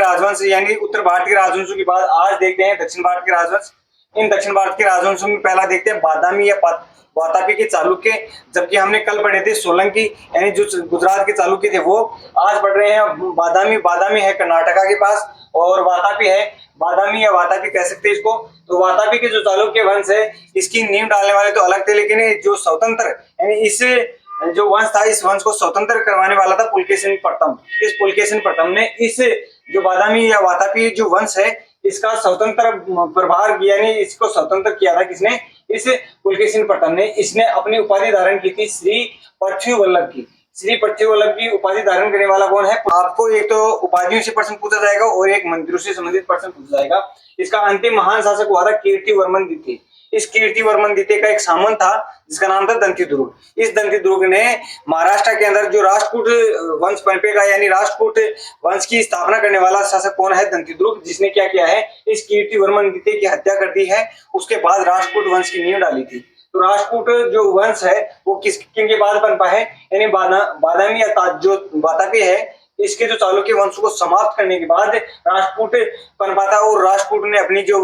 राजवंश यानी उत्तर भारत के राजवंशों के बाद आज देखते हैं दक्षिण भारत के राजवंश। इन दक्षिण भारत के राजवंशों में पहला देखते हैं बादामी या वातापी के चालुक्य, जबकि हमने कल पढ़े थे सोलंकी यानी जो गुजरात के चालुक्य थे वो। आज पढ़ रहे हैं बादामी। बादामी है कर्नाटका के पास और वातापी है, बादामी या वातापी कह सकते हैं इसको। तो वातापी के जो चालुक्य वंश है इसकी नींव डालने वाले तो अलग थे, लेकिन जो स्वतंत्र यानी इस जो वंश था इस वंश को स्वतंत्र करवाने वाला था पुलकेशिन प्रथम। इस पुलकेशिन प्रथम ने इस जो बादामी या वातापी जो वंश है इसका स्वतंत्र प्रभार यानी इसको स्वतंत्र किया था किसने? इस पुलकेशिन प्रथम ने। इसने अपनी उपाधि धारण की थी श्री पृथ्वी वल्लभ की। श्री पृथ्वी वल्लभ की उपाधि धारण करने वाला कौन है? आपको एक तो उपाधियों से प्रश्न पूछा जाएगा और एक मंत्रियों से संबंधित प्रश्न पूछा जाएगा। इसका अंतिम महान शासक हुआ था कीर्तिवर्मन द्वितीय। इस कीर्तिवर्मन द्वितीय का एक सामंत था जिसका नाम था दंतिदुर्ग। इस दंतिदुर्ग ने महाराष्ट्र के अंदर जो राष्ट्रकूट वंश पनपेगा यानी राष्ट्रकूट वंश की स्थापना करने वाला शासक कौन है? दंतिदुर्ग। जिसने क्या किया है? इस कीर्तिवर्मन द्वितीय की हत्या कर दी है। उसके बाद राष्ट्रकूट वंश की नींव डाली थी। तो राष्ट्रकूट जो वंश है वो किनके बाद पनपा है? यानी बादामी या जो वातापी है इसके जो चालुक्य वंश को समाप्त करने के बाद राष्ट्रकूट पनपा था। और राष्ट्रकूट ने अपनी जो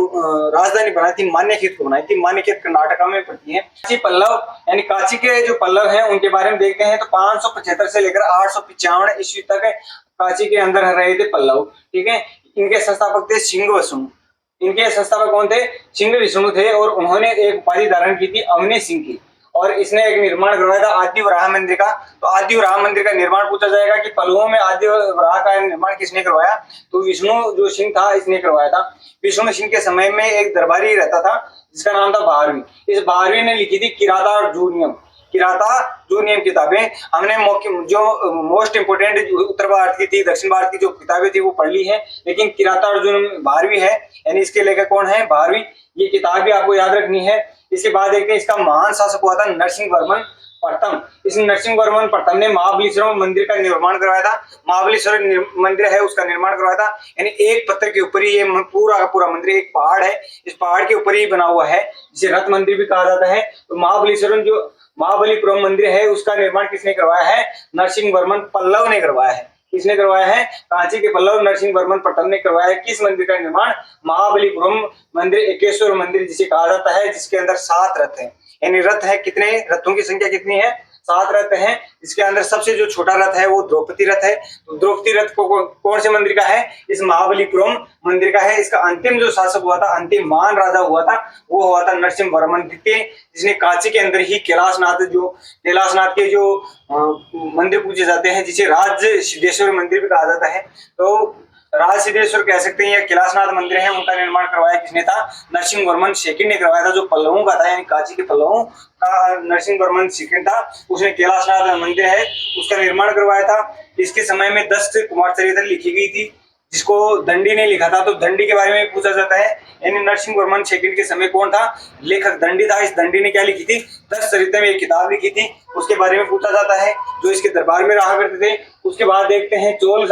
राजधानी बनाई थी मान्यखेत को बनाई थी। मान्यखेत कर्नाटका में पड़ती है। काची पल्लव यानी काची के जो पल्लव हैं उनके बारे में देखते हैं तो 575 से लेकर 895 ईस्वी तक काची के अंदर रहे थे पल्लव। ठीक है। इनके संस्थापक थे सिंह विष्णु। इनके संस्थापक कौन थे? सिंह विष्णु थे और उन्होंने एक उपाधि धारण की थी अवनी सिंह की। और इसने एक निर्माण करवाया था आदि वराह मंदिर का। तो आदि वराह मंदिर का निर्माण पूछा जाएगा कि पल्लवों में आदि वराह का निर्माण किसने करवाया? तो विष्णु जो सिंह था इसने करवाया था। विष्णु सिंह के समय में एक दरबारी रहता था जिसका नाम था भारवी। इस भारवी ने लिखी थी किराता और जू नियम। किराता जो नियम किताबें हमने जो मोस्ट इंपोर्टेंट उत्तर भारत की थी दक्षिण भारत की जो किताबें थी वो पढ़ ली है, लेकिन किराता अर्जुन भारवी है यानी इसके लेखक कौन है? भारवी। ये किताब भी आपको याद रखनी है। इसके बाद देखते हैं इसका महान शासक हुआ था नरसिंहवर्मन प्रथम। इस नरसिंहवर्मन प्रथम ने महाबलेश्वर मंदिर का निर्माण करवाया था। महाबलेश्वर मंदिर है उसका निर्माण करवाया था। यानी एक पत्थर के ऊपर ही ये पूरा का पूरा मंदिर एक पहाड़ है, इस पहाड़ के ऊपर ही बना हुआ है जिसे रथ मंदिर भी कहा जाता है। तो महाबलेश्वर जो महाबलीपुरम मंदिर है उसका निर्माण किसने करवाया है? नरसिंहवर्मन पल्लव ने करवाया है। किसने करवाया है? कांची के पल्लव नरसिंहवर्मन प्रथम ने करवाया है। किस मंदिर का निर्माण? महाबलीपुरम मंदिर, एकेश्वर मंदिर जिसे कहा जाता है, जिसके अंदर 7 रथ हैं। यानी रथ है कितने? रथों की संख्या कितनी है? 7 रथ हैं। इसके अंदर सबसे जो छोटा रथ है वो द्रौपदी रथ है। तो द्रौपदी रथ कौन से मंदिर का है? इस महाबलीपुरम मंदिर का है। इसका अंतिम जो शासक हुआ था, अंतिम महान राजा हुआ था वो हुआ था नरसिंहवर्मन द्वितीय, जिसने कांची के अंदर ही कैलाशनाथ के जो मंदिर पूजे जाते हैं जिसे राज सिद्धेश्वर मंदिर भी कहा जाता है। तो राज सिद्धेश्वर कह सकते हैं या कैलाशनाथ मंदिर है उनका निर्माण करवाया किसने था? नरसिंहवर्मन सेकंड ने करवाया था। जो पल्लवों का था यानी कांची के पल्लवों का नरसिंहवर्मन सेकंड था, उसने कैलाशनाथ मंदिर है उसका निर्माण करवाया था। इसके समय में 10 कुमार चरित्र लिखी गई थी जिसको दंडी ने लिखा था। तो दंडी के बारे में पूछा जाता है यानी नरसिंहवर्मन सेकंड के समय कौन था? लेखक दंडी था। इस दंडी ने क्या लिखी थी? 10 चरित्र में एक किताब लिखी थी, उसके बारे में पूछा जाता है जो इसके दरबार में रहा करते थे। उसके बाद देखते हैं चोल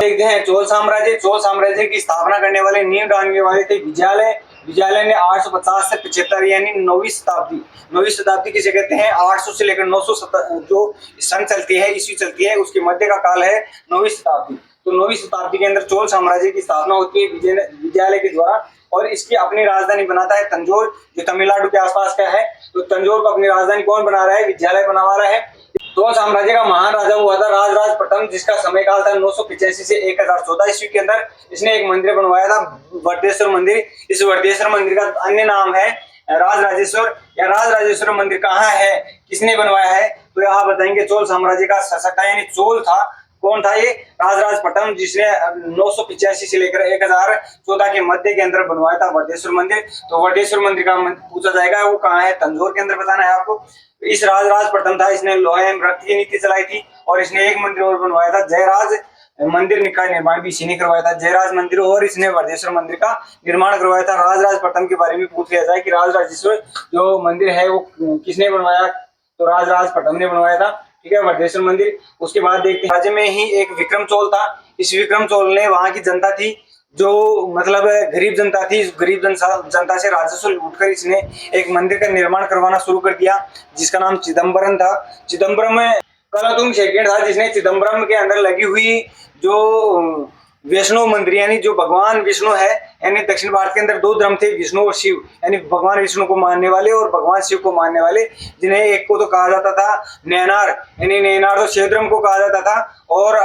साम्राज्य। चोल साम्राज्य की स्थापना करने वाले नींव डालने वाले थे विजयालय। विजयालय ने 850 से 75 यानी 9वीं शताब्दी किसे कहते हैं? 800 से लेकर 900 जो सन चलती है, ईस्वी चलती है, उसके मध्य का काल है 9वीं शताब्दी। तो 9वीं शताब्दी के अंदर चोल साम्राज्य की स्थापना होती है विजयालय के द्वारा और इसकी अपनी राजधानी बनाता है तंजौर, जो तमिलनाडु के आसपास का है। तो तंजौर को अपनी राजधानी कौन बना रहा है? विजयालय बना रहा है। चोल साम्राज्य का महान राजा हुआ था राजराज प्रथम, जिसका समय काल था 985 से 1014 ईस्वी के अंदर। इसने एक मंदिर बनवाया था वरदेश्वर मंदिर। इस वरदेश्वर मंदिर का अन्य नाम है राजराजेश्वर या राजराजेश्वर मंदिर कहाँ है, किसने बनवाया है? तो यहाँ बताएंगे चोल साम्राज्य का शासक था यानी चोल था। कौन था ये? राजराज प्रथम, जिसने 985 से लेकर 1014 के मध्य के अंदर बनवाया था वरदेश्वर मंदिर। तो वरदेश्वर मंदिर का पूछा जाएगा वो कहाँ है? तंजौर के अंदर बताना है आपको। इस राजराज प्रथम था, इसने लोहा एवं रक्त की नीति चलाई थी और इसने एक मंदिर और बनवाया था जयराज मंदिर का निर्माण भी इसी ने करवाया था। जयराज मंदिर और इसने वरदेश्वर मंदिर का निर्माण करवाया था। राजराज प्रथम के बारे में पूछ लिया जाए कि राजराजेश्वर जो मंदिर है वो किसने बनवाया? तो राजराज प्रथम ने बनवाया था। ठीक है, वरदेश्वर मंदिर। उसके बाद देखते हैं राज्य में ही एक विक्रम चोल था। इस विक्रम चोल ने वहां की जनता थी जो मतलब गरीब जनता थी, गरीब जनता से राजस्व लूटकर इसने एक मंदिर का निर्माण करवाना शुरू कर दिया जिसका नाम चिदम्बरम था। चिदम्बरम में कलातुंग सेकंड था जिसने चिदम्बरम के अंदर लगी हुई जो वैष्णव मंदिर, यानी जो भगवान विष्णु है, यानी दक्षिण भारत के अंदर दो धर्म थे, विष्णु और शिव, यानी भगवान विष्णु को मानने वाले और भगवान शिव को मानने वाले, जिन्हें एक को तो कहा जाता था नैनार, यानी नैनार तो शिव धर्म को कहा जाता था, और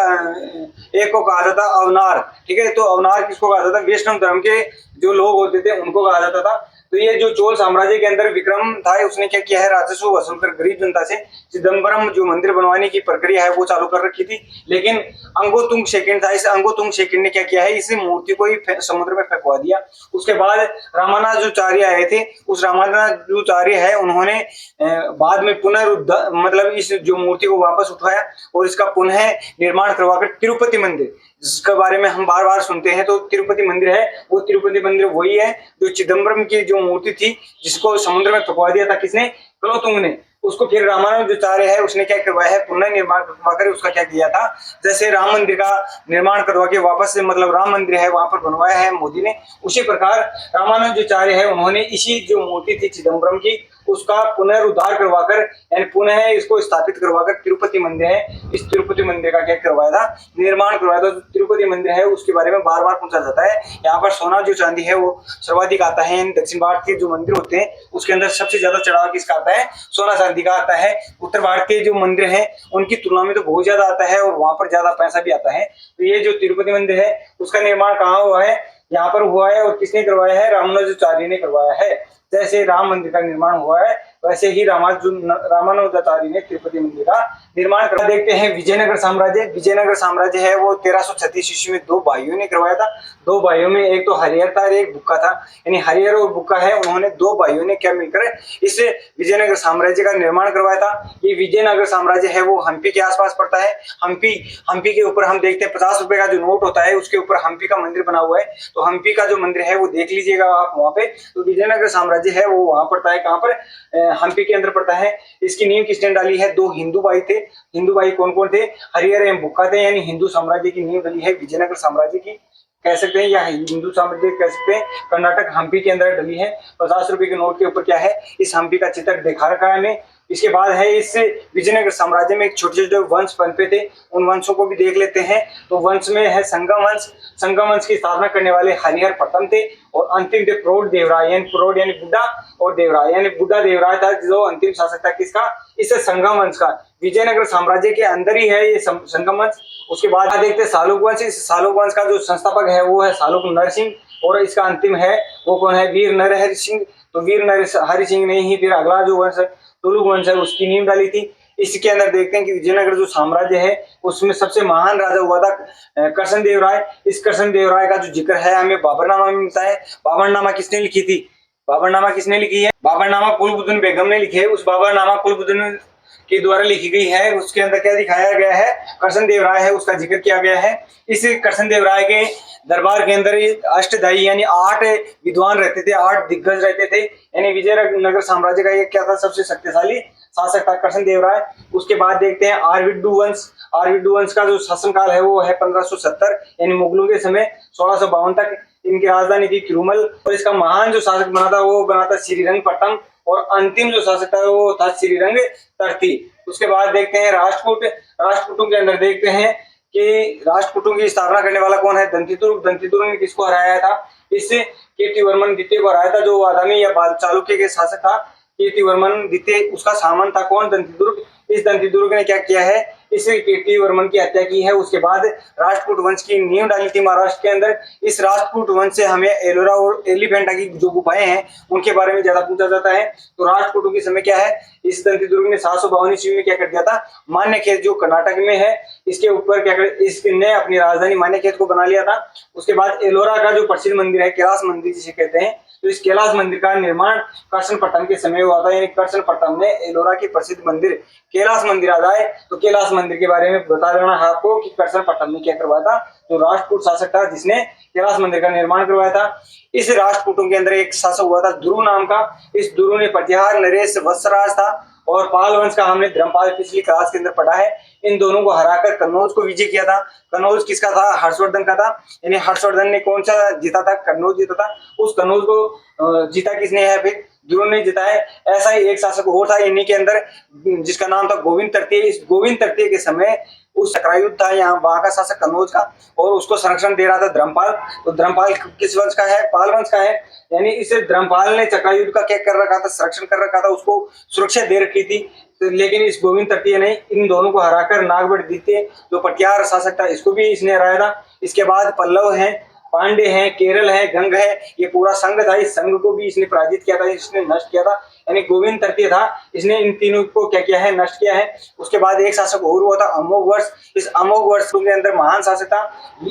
एक को कहा जाता अवनार। ठीक है, तो अवनार किसको कहा जाता? वैष्णव धर्म के जो लोग होते थे उनको कहा जाता था। तो ये जो चोल साम्राज्य के अंदर विक्रम था, उसने क्या किया है, राजस्व वसूल कर गरीब जनता से चिदम्बरम जो मंदिर बनवाने की प्रक्रिया है वो चालू कर रखी थी। लेकिन अंगोतुंग सेकंड था, इस अंगोतुंग सेकंड ने क्या किया है, इस मूर्ति को ही समुद्र में फेंकवा दिया। उसके बाद रामानुजाचार्य आए थे, उस रामानुजाचार्य है उन्होंने बाद में पुनरुद्धार, मतलब इस जो मूर्ति को वापस उठाया और इसका पुनः निर्माण करवाकर तिरुपति मंदिर, जिसके बारे में हम बार बार सुनते हैं, तो तिरुपति मंदिर है, वो तिरुपति मंदिर वही है जो चिदम्बरम की जो मूर्ति थी जिसको समुद्र में फेंकवा दिया था, किसने? कुलोतुंग ने। उसको फिर रामानुजाचार्य है उसने क्या करवाया है, पुनर्निर्माण करवाकर उसका क्या किया था, जैसे राम मंदिर का निर्माण करवा के वापस से, मतलब राम मंदिर है वहां पर बनवाया है मोदी ने, उसी प्रकार रामानुजाचार्य है उन्होंने इसी जो मूर्ति थी चिदम्बरम की उसका पुनरुद्धार करवाकर, यानी पुनः इसको स्थापित करवाकर तिरुपति मंदिर है, इस तिरुपति मंदिर का क्या करवाया था, निर्माण करवाया था। तिरुपति मंदिर है उसके बारे में बार बार पूछा जाता है। यहाँ पर सोना जो चांदी है वो सर्वाधिक आता है, दक्षिण भारत के जो मंदिर होते हैं उसके अंदर सबसे ज्यादा चढ़ाव किसका आता है, सोना चांदी का आता है। उत्तर भारत के जो मंदिर है उनकी तुलना में तो बहुत ज्यादा आता है और वहां पर ज्यादा पैसा भी आता है। तो ये जो तिरुपति मंदिर है उसका निर्माण कहाँ हुआ है, यहाँ पर हुआ है, और किसने करवाया है, रामानुजाचार्य ने करवाया है। जैसे राम मंदिर का निर्माण हुआ है वैसे ही रामानुजाचार्य ने तिरुपति मंदिर का निर्माण करा। देखते हैं विजयनगर साम्राज्य। विजयनगर साम्राज्य है वो 1336 ईस्वी में दो भाइयों ने करवाया था। दो भाइयों में एक तो हरिहर था और एक बुक्का था, यानी हरिहर और बुक्का है, उन्होंने दो भाइयों ने क्या मिलकर इस विजयनगर साम्राज्य का निर्माण करवाया था। ये विजयनगर साम्राज्य है वो हम्पी के आसपास पड़ता है। हम्पी के ऊपर हम देखते हैं 50 रुपए का जो नोट होता है उसके ऊपर हम्पी का मंदिर बना हुआ है, तो हम्पी का जो मंदिर है वो देख लीजिएगा आप वहां पे। तो विजयनगर साम्राज्य है वो वहां पड़ता है, कहाँ पर, हम्पी के अंदर पड़ता है। इसकी नींव किसने डाली है, दो हिंदू भाई थे। हिंदू भाई कौन कौन थे, हरिहर एवं बुक्का थे, यानी हिंदू साम्राज्य की नींव डली है विजयनगर साम्राज्य की कह सकते हैं, या हिंदू साम्राज्य कह सकते हैं। कर्नाटक हम्पी के अंदर डली है। 50 रुपए के नोट के ऊपर क्या है, इस हम्पी का चित्र दिखा रखा है हमें। इसके बाद है इस विजयनगर साम्राज्य में एक छोटे छोटे वंश पनपे थे, उन वंशों को भी देख लेते हैं। तो वंश में है संगम वंश। संगम वंश की स्थापना करने वाले हरिहर प्रथम थे, और अंतिम थे प्रौढ़ देवराय, यानी प्रौढ़ यानी बुढ़ा और देवराय यानी बुढ़ा देवराय था जो अंतिम शासक था किसका, इस संगम वंश का। विजयनगर साम्राज्य के अंदर ही है ये संगम वंश। उसके बाद देखते हैं सालुक वंश। इस सालुक वंश का जो संस्थापक है वो है सालुक नरसिंह, और इसका अंतिम है वो कौन है, वीर नरहरि सिंह। तो वीर नरहरि सिंह ने ही फिर अगला जो वंश है तुलुक वंश है उसकी नींव डाली थी। इसके अंदर देखते हैं कि विजयनगर जो साम्राज्य है उसमें सबसे महान राजा हुआ था कृष्ण देव राय। इस कृष्ण देव राय का जो जिक्र है हमें बाबरनामा में मिलता है। बाबरनामा किसने लिखी थी, बाबरनामा किसने लिखी है, बाबरनामा कुलबुद्दीन बेगम ने लिखी है। उस बाबरनामा कुलबुद्दीन के द्वारा लिखी गई है। उसके अंदर क्या दिखाया गया है, कृष्ण देव राय है उसका जिक्र किया गया है। इस कृष्ण देव राय के दरबार के अंदर अष्टदाई यानी 8 विद्वान रहते थे, 8 दिग्गज रहते थे, यानी विजयनगर साम्राज्य का ये क्या था, सबसे शक्तिशाली शासक था कृष्ण देव राय। उसके बाद देखते हैं आरविड्डू वंश। आरविड्डू वंश का जो शासनकाल है वो है 1570, यानी मुगलों के समय 1652 तक। इनकी राजधानी थी तिरुमल, और इसका महान जो शासक बना था वो बना था श्रीरंगपट्टम, और अंतिम जो शासक था वो था श्रीरंग तर्ती। उसके बाद देखते हैं राष्ट्रकूट। राष्ट्रकूटों के अंदर देखते हैं कि राष्ट्रकूटों की स्थापना करने वाला कौन है, दंतिदुर्ग। दंतिदुर्ग ने किसको हराया था, इस कीर्तिवर्मन द्वितीय को हराया था, जो बादामी या चालुक्य के शासक था। कीर्तिवर्मन द्वितीय उसका सामंत था कौन, दंतिदुर्ग। इस दंतिदुर्ग ने क्या किया है, इस कीर्तिवर्मन की हत्या की है। उसके बाद राष्ट्रकूट वंश की नींव डाली थी महाराष्ट्र के अंदर। इस राष्ट्रकूट वंश से हमें एलोरा और एलिफेंटा की जो गुफाएं हैं उनके बारे में ज्यादा पूछा जाता है। तो राष्ट्रकूटों के समय क्या है, इस दंतिदुर्ग ने 752 ईस्वी में क्या कर दिया था, मान्यखेत जो कर्नाटक में है इसके ऊपर क्या कर, इसने अपनी राजधानी मान्यखेत को बना लिया था। उसके बाद एलोरा का जो प्रसिद्ध मंदिर है, कैलाश मंदिर जिसे कहते हैं, तो इस कैलाश मंदिर का निर्माण कृष्णपट्टम के समय हुआ था, यानी कृष्णपट्टम ने एलोरा की प्रसिद्ध मंदिर कैलाश मंदिर आ जाए। तो कैलाश मंदिर के बारे में बता देना है आपको कि कृष्णपट्टम ने क्या करवाया था, जो राष्ट्रकूट शासक था जिसने कैलाश मंदिर का निर्माण करवाया था। इस राष्ट्रकूटों के अंदर एक शासक हुआ था ध्रुव नाम का। इस ध्रुव ने प्रतिहार, नरेश, वत्सराज था, और पाल वंश का हमने धर्मपाल पिछली क्लास के अंदर पढ़ा है। इन दोनों को हराकर कन्नौज को विजय किया था। कन्नौज किसका था, हर्षवर्धन का था, यानी हर्षवर्धन ने कौन सा जीता था, कन्नौज जीता था। उस कन्नौज को जीता किसने है, फिर ध्रुव ने जिताया। ऐसा ही एक शासक और था इन्हीं के अंदर, जिसका नाम था गोविंद तृतीय। इस गोविंद तृतीय के समय उस चक्रायुद्ध था यहाँ, वहां का शासक कन्नौज का, और उसको संरक्षण दे रहा था धर्मपाल। तो धर्मपाल किस वंश का है? पाल वंश का है। यानी इसे धर्मपाल ने चक्रायुद्ध का क्या कर रखा था? संरक्षण कर रखा था, उसको सुरक्षा दे रखी थी। तो लेकिन इस गोविंद तृतीय ने इन दोनों को हराकर नागबड़ द्वितीय जो पटियार शासक था, इसको भी इसने हराया था। इसके बाद पल्लव है, पांडे हैं, केरल है, गंग है, ये पूरा संघ था, इस संघ को भी इसने पराजित किया था, इसने नष्ट किया था। यानी गोविंद तृतीय था, इसने इन तीनों को क्या किया है? नष्ट किया है। उसके बाद एक शासक और हुआ था अमोघ वर्ष। इस अमोघ वर्ष के अंदर महान शासक था,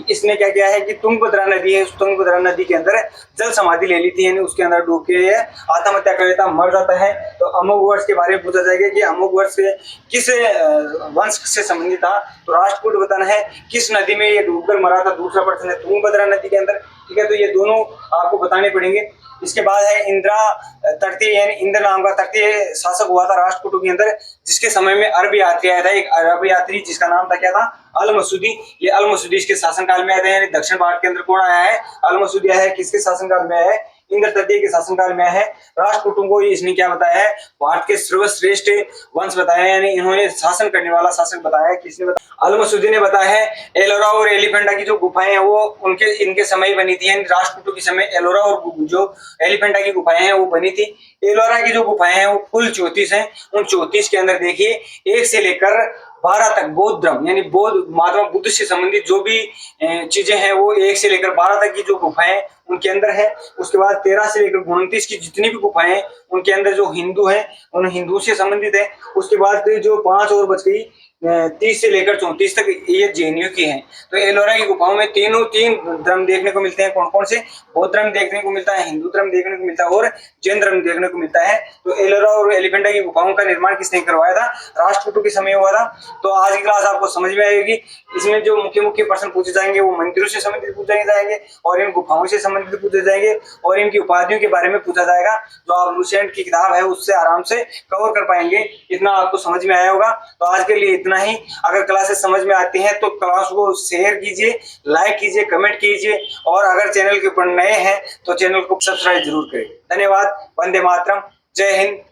इसने क्या किया है कि तुंगभद्रा नदी है, उस तुंगभद्रा नदी के अंदर जल समाधि ले ली थी, यानी उसके अंदर डूब के आत्महत्या कर लेता, मर जाता है। तो अमोघ वर्ष के बारे में पूछा जाएगा कि अमोघ वर्ष किस वंश से संबंधित था? तो राष्ट्रकूट बताना है। किस नदी में ये डूबकर मरा था? दूसरा प्रश्न है तुंगभद्रा नदी के अंदर। ठीक है, तो ये दोनों आपको बताने पड़ेंगे। इसके बाद है इंदिरा तृतीय, यानी इंद्र नाम का तृतीय शासक हुआ था राष्ट्रकूटों के अंदर, जिसके समय में अरब यात्री आया था। एक अरब यात्री जिसका नाम था क्या था? अल मसूदी। ये अल मसूदी इसके शासनकाल में आए थे। यानी दक्षिण भारत के अंदर कौन आया है? अल मसूदी आया है। किसके शासनकाल में आया है? इंद्र तृतीय के शासनकाल में है। राष्ट्रकूटों को इसने क्या बताया है? भारत के सर्वश्रेष्ठ वंश बताया है, यानी इन्होंने शासन करने वाला शासक बताया है। किसने बताया? अल मसूदी ने बताया है। एलोरा और एलिफेंटा की जो गुफाएं हैं वो उनके इनके समय बनी थी, यानी राष्ट्रकूटों के समय एलोरा और जो एलिफेंटा की गुफाएं हैं वो बनी थी। एलोरा की जो गुफाएं हैं वो कुल 34 हैं। उन 34 के अंदर देखिए 1 से लेकर 12 तक बौद्ध धर्म, यानी बौद्ध महात्मा बुद्ध से संबंधित जो भी चीजें हैं वो 1 से लेकर 12 तक की जो गुफाएं उनके अंदर है। उसके बाद 13 से लेकर 29 की जितनी भी गुफाएं हैं उनके अंदर जो हिंदू हैं उन हिंदू से संबंधित है। उसके बाद जो 5 और बच गई 30 से लेकर 34 तक ये जैनियों की हैं। तो एलोरा की गुफाओं में तीन धर्म देखने को मिलते हैं। कौन कौन से? बौद्ध धर्म देखने को मिलता है, हिंदू धर्म देखने को मिलता है और जैन धर्म देखने को मिलता है। तो एलोरा और एलिफेंटा की गुफाओं का निर्माण किसने करवाया था? राष्ट्रकूटों के समय हुआ था। तो आज की क्लास आपको समझ में आएगी। इसमें जो मुख्य मुख्य प्रश्न पूछे जाएंगे वो मंदिरों से संबंधित पूछे जाएंगे और इन गुफाओं से संबंधित पूछे जाएंगे और इनकी उपाधियों के बारे में पूछा जाएगा, जो आप लुसेंट की किताब है उससे आराम से कवर कर पाएंगे। इतना आपको समझ में आया होगा। तो आज के लिए इतना ही। अगर क्लासेस समझ में आती हैं तो क्लास को शेयर कीजिए, लाइक कीजिए, कमेंट कीजिए और अगर चैनल के ऊपर नए हैं तो चैनल को सब्सक्राइब जरूर करें। धन्यवाद। वंदे मातरम। जय हिंद।